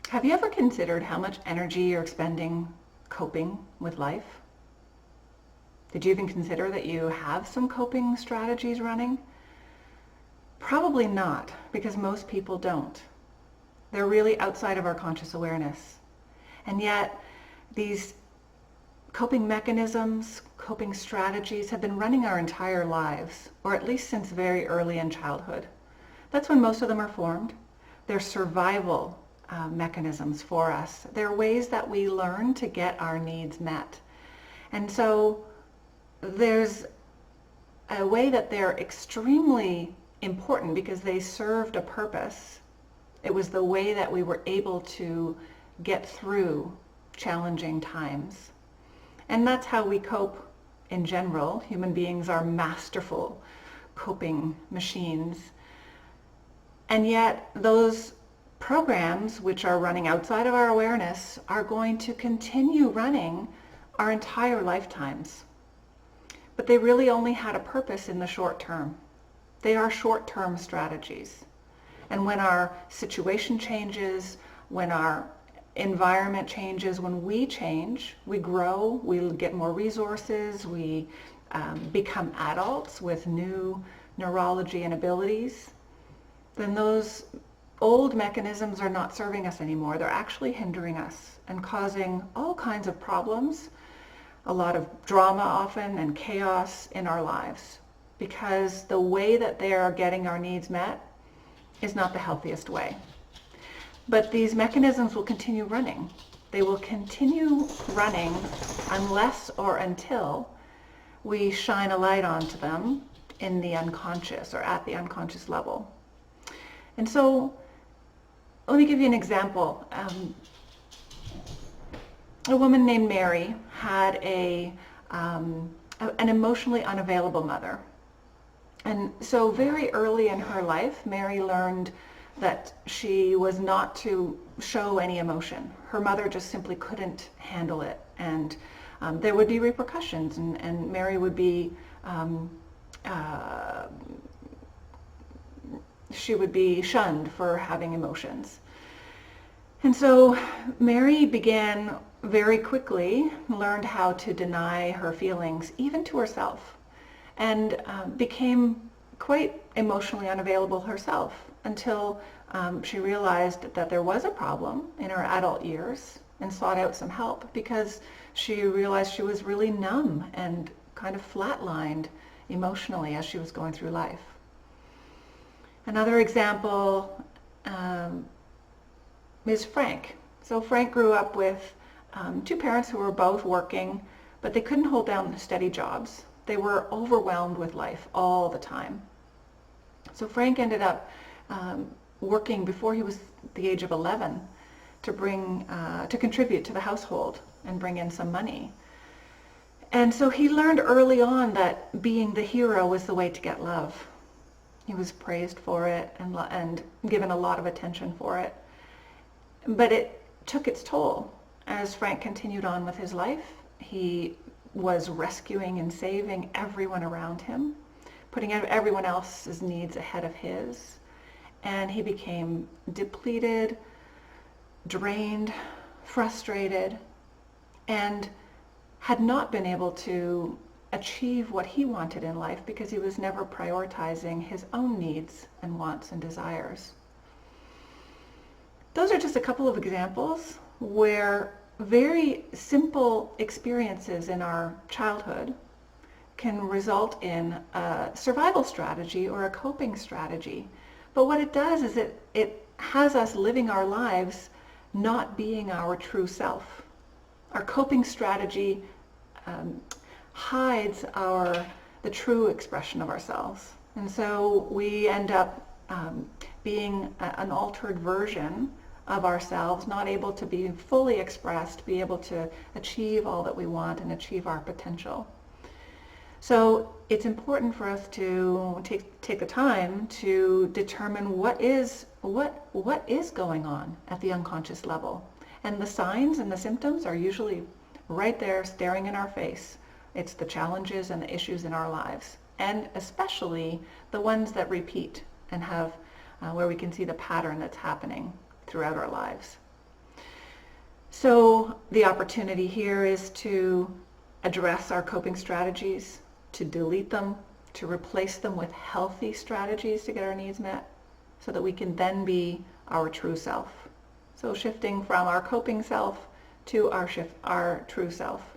Have you ever considered how much energy you're expending coping with life? Did you even consider that you have some coping strategies running? Probably not, because most people don't. They're really outside of our conscious awareness. And yet, these coping mechanisms, coping strategies have been running our entire lives, or at least since very early in childhood. That's when most of them are formed. They're survival mechanisms for us. They're ways that we learn to get our needs met. And so there's a way that they're extremely important because they served a purpose. It was the way that we were able to get through challenging times. And that's how we cope in general. Human beings are masterful coping machines. And yet those programs which are running outside of our awareness are going to continue running our entire lifetimes. But they really only had a purpose in the short term. They are short-term strategies. And when our situation changes, when our environment changes, when we change, we grow, we get more resources, we become adults with new neurology and abilities, then those old mechanisms are not serving us anymore. They're actually hindering us and causing all kinds of problems, a lot of drama often and chaos in our lives, because the way that they are getting our needs met is not the healthiest way. But these mechanisms will continue running. They will continue running unless or until we shine a light onto them in the unconscious or at the unconscious level. And so let me give you an example. A woman named Mary had an emotionally unavailable mother. And so very early in her life, Mary learned that she was not to show any emotion. Her mother just simply couldn't handle it. And there would be repercussions, and Mary would be, she would be shunned for having emotions. And so Mary began very quickly, learned how to deny her feelings, even to herself, and became quite emotionally unavailable herself until she realized that there was a problem in her adult years and sought out some help because she realized she was really numb and kind of flatlined emotionally as she was going through life. Another example is Frank. So Frank grew up with two parents who were both working, but they couldn't hold down steady jobs. They were overwhelmed with life all the time. So Frank ended up working before he was the age of 11 to contribute to the household and bring in some money. And so he learned early on that being the hero was the way to get love. He was praised for it and given a lot of attention for it. But it took its toll. As Frank continued on with his life, he was rescuing and saving everyone around him, putting everyone else's needs ahead of his. And he became depleted, drained, frustrated, and had not been able to achieve what he wanted in life because he was never prioritizing his own needs and wants and desires. Those are just a couple of examples where very simple experiences in our childhood can result in a survival strategy or a coping strategy. But what it does is it has us living our lives not being our true self. Our coping strategy hides the true expression of ourselves. And so we end up being an altered version of ourselves, not able to be fully expressed, be able to achieve all that we want and achieve our potential. So it's important for us to take the time to determine what is going on at the unconscious level. And the signs and the symptoms are usually right there staring in our face. It's the challenges and the issues in our lives, and especially the ones that repeat and have where we can see the pattern that's happening throughout our lives. So the opportunity here is to address our coping strategies, to delete them, to replace them with healthy strategies to get our needs met, so that we can then be our true self. So shifting from our coping self to our true self.